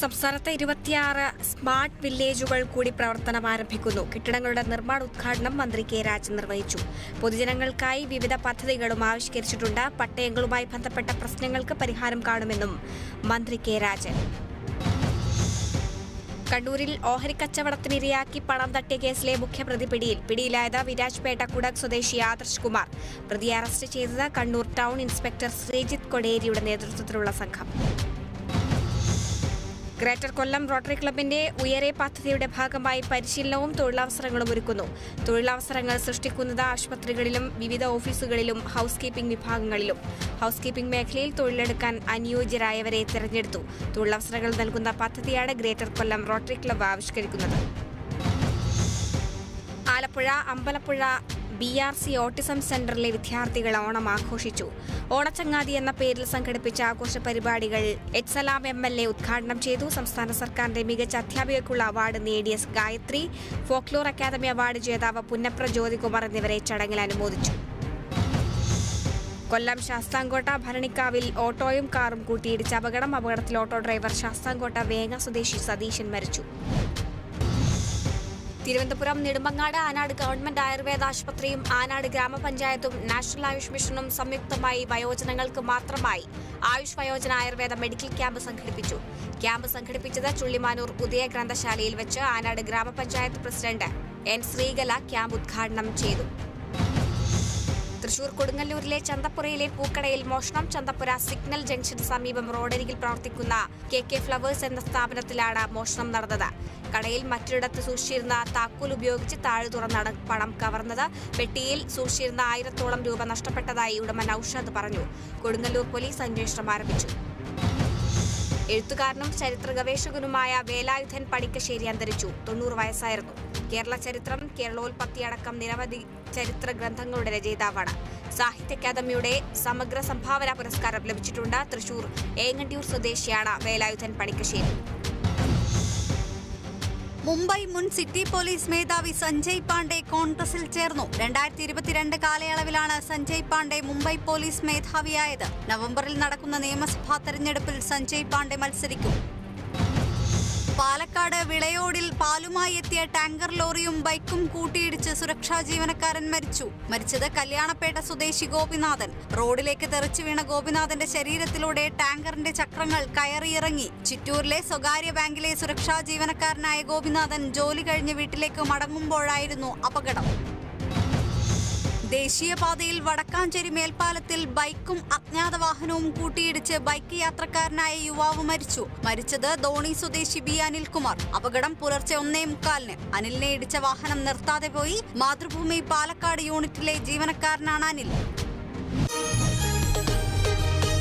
സംസ്ഥാനത്ത് 26 സ്മാർട്ട് വില്ലേജുകൾ കൂടി പ്രവർത്തനം ആരംഭിക്കുന്നു. കെട്ടിടങ്ങളുടെ നിർമ്മാണ ഉദ്ഘാടനം മന്ത്രി കെ രാജൻ നിർവഹിച്ചു. പൊതുജനങ്ങൾക്കായി വിവിധ പദ്ധതികളും ആവിഷ്കരിച്ചിട്ടുണ്ട്. പട്ടയങ്ങളുമായി ബന്ധപ്പെട്ട പ്രശ്നങ്ങൾക്ക് പരിഹാരം കാണുമെന്നും മന്ത്രി കെ രാജൻ. കണ്ണൂരിൽ ഓഹരിക്കച്ചവടത്തിനിരയാക്കി പണം തട്ടിയ കേസിലെ മുഖ്യപ്രതി പിടിയിലായത് വിരാജ്പേട്ട കുടക് സ്വദേശി ആദർശ് കുമാർ. പ്രതിയെ അറസ്റ്റ് ചെയ്തത് കണ്ണൂർ ടൗൺ ഇൻസ്പെക്ടർ ശ്രീജിത്ത് കൊടേരിയുടെ നേതൃത്വത്തിലുള്ള സംഘം. ഗ്രേറ്റർ കൊല്ലം റോട്ടറി ക്ലബിന്റെ ഉയരെ പദ്ധതിയുടെ ഭാഗമായി പരിശീലനവും തൊഴിലവസരങ്ങളും ഒരുക്കുന്നു. തൊഴിലവസരങ്ങൾ സൃഷ്ടിക്കുന്നത് ആശുപത്രികളിലും വിവിധ ഓഫീസുകളിലും ഹൌസ് കീപ്പിംഗ് വിഭാഗങ്ങളിലും. ഹൌസ് കീപ്പിംഗ് മേഖലയിൽ തൊഴിലെടുക്കാൻ അനുയോജ്യരായവരെ തെരഞ്ഞെടുത്തു. തൊഴിലവസരങ്ങൾ നൽകുന്ന പദ്ധതിയാണ് ഗ്രേറ്റർ കൊല്ലം റോട്ടറി ക്ലബ് ആവിഷ്കരിക്കുന്നത്. ആലപ്പുഴ അമ്പലപ്പുഴ BRC ഓട്ടിസം സെന്ററിലെ വിദ്യാർത്ഥികൾ ഓണം ആഘോഷിച്ചു. ഓണച്ചങ്ങാതി എന്ന പേരിൽ സംഘടിപ്പിച്ച ആഘോഷ പരിപാടികൾ എച്ച്സലാം MLA ഉദ്ഘാടനം ചെയ്തു. സംസ്ഥാന സർക്കാരിന്റെ മികച്ച അധ്യാപികയ്ക്കുള്ള അവാർഡ് നേടിയ ഗായത്രി, ഫോക്ലോർ അക്കാദമി അവാർഡ് ജേതാവ് പുന്നപ്ര ജ്യോതികുമാർ എന്നിവരെ ചടങ്ങിൽ അനുമോദിച്ചു. കൊല്ലം ശാസ്താംകോട്ട ഭരണിക്കാവിൽ ഓട്ടോയും കാറും കൂട്ടിയിടിച്ച അപകടത്തിൽ ഓട്ടോ ഡ്രൈവർ ശാസ്താംകോട്ട വേങ്ങ സ്വദേശി സതീശൻ മരിച്ചു. തിരുവനന്തപുരം നെടുമങ്ങാട് ആനാട് ഗവൺമെന്റ് ആയുർവേദ ആശുപത്രിയും ആനാട് ഗ്രാമപഞ്ചായത്തും നാഷണൽ ആയുഷ് മിഷനും സംയുക്തമായി വയോജനങ്ങൾക്ക് മാത്രമായി ആയുഷ് വയോജന ആയുർവേദ മെഡിക്കൽ ക്യാമ്പ് സംഘടിപ്പിച്ചു. ക്യാമ്പ് സംഘടിപ്പിച്ചത് ചുള്ളിമാനൂർ ഉദയ ഗ്രന്ഥശാലയിൽ വെച്ച് ആനാട് ഗ്രാമപഞ്ചായത്ത് പ്രസിഡന്റ് N ശ്രീകല ക്യാമ്പ് ഉദ്ഘാടനം ചെയ്തു. തൃശൂർ കൊടുങ്ങല്ലൂരിലെ ചന്തപ്പുരയിലെ പൂക്കടയിൽ മോഷണം. ചന്തപ്പുര സിഗ്നൽ ജംഗ്ഷന് സമീപം റോഡരികിൽ പ്രവർത്തിക്കുന്ന KK ഫ്ലവേഴ്സ് എന്ന സ്ഥാപനത്തിലാണ് മോഷണം നടന്നത്. കടയിൽ മറ്റൊരിടത്ത് സൂക്ഷിച്ചിരുന്ന താക്കോൽ ഉപയോഗിച്ച് താഴെ തുറന്നാണ് പണം കവർന്നത്. പെട്ടിയിൽ സൂക്ഷിച്ചിരുന്ന 1000-ഓളം രൂപ നഷ്ടപ്പെട്ടതായി ഉടമ നൌഷാദ് പറഞ്ഞു. കൊടുങ്ങല്ലൂർ പോലീസ് അന്വേഷണം ആരംഭിച്ചു. എഴുത്തുകാരനും ചരിത്ര ഗവേഷകനുമായ വേലായുധൻ പണിക്കശ്ശേരി അന്തരിച്ചു. 90 വയസ്സായിരുന്നു. കേരള ചരിത്രം, കേരളോൽപ്പത്തി അടക്കം നിരവധി ചരിത്ര ഗ്രന്ഥങ്ങളുടെ രചയിതാവാണ്. സാഹിത്യ അക്കാദമിയുടെ സമഗ്ര സംഭാവന പുരസ്കാരം ലഭിച്ചിട്ടുണ്ട്. തൃശൂർ ഏങ്ങണ്ടിയൂർ സ്വദേശിയാണ് വേലായുധൻ പണിക്കശ്ശേരി. മുംബൈ മുൻ സിറ്റി പോലീസ് മേധാവി സഞ്ജയ് പാണ്ഡെ കോൺഗ്രസിൽ ചേർന്നു. 2022 കാലയളവിലാണ് സഞ്ജയ് പാണ്ഡെ മുംബൈ പോലീസ് മേധാവിയായത്. നവംബറിൽ നടക്കുന്ന നിയമസഭാ തെരഞ്ഞെടുപ്പിൽ സഞ്ജയ് പാണ്ഡെ മത്സരിക്കും. പാലക്കാട് വിളയോടിൽ പാലുമായി എത്തിയ ടാങ്കർ ലോറിയും ബൈക്കും കൂട്ടിയിടിച്ച് സുരക്ഷാ ജീവനക്കാരൻ മരിച്ചു. മരിച്ചത് കല്യാണപ്പേട്ട സ്വദേശി ഗോപിനാഥൻ. റോഡിലേക്ക് തെറിച്ചു വീണ ഗോപിനാഥന്റെ ശരീരത്തിലൂടെ ടാങ്കറിന്റെ ചക്രങ്ങൾ കയറിയിറങ്ങി. ചിറ്റൂരിലെ സ്വകാര്യ ബാങ്കിലെ സുരക്ഷാ ജീവനക്കാരനായ ഗോപിനാഥൻ ജോലി കഴിഞ്ഞ് വീട്ടിലേക്ക് മടങ്ങുമ്പോഴായിരുന്നു അപകടം. ദേശീയപാതയിൽ വടക്കാഞ്ചേരി മേൽപ്പാലത്തിൽ ബൈക്കും അജ്ഞാത വാഹനവും കൂട്ടിയിടിച്ച് ബൈക്ക് യാത്രക്കാരനായ യുവാവ് മരിച്ചു. മരിച്ചത് ധോണി സ്വദേശി B അനിൽകുമാർ. അപകടം പുലർച്ചെ 1:45. അനിലിനെ ഇടിച്ച വാഹനം നിർത്താതെ പോയി. മാതൃഭൂമി പാലക്കാട് യൂണിറ്റിലെ ജീവനക്കാരനാണ് അനിൽ.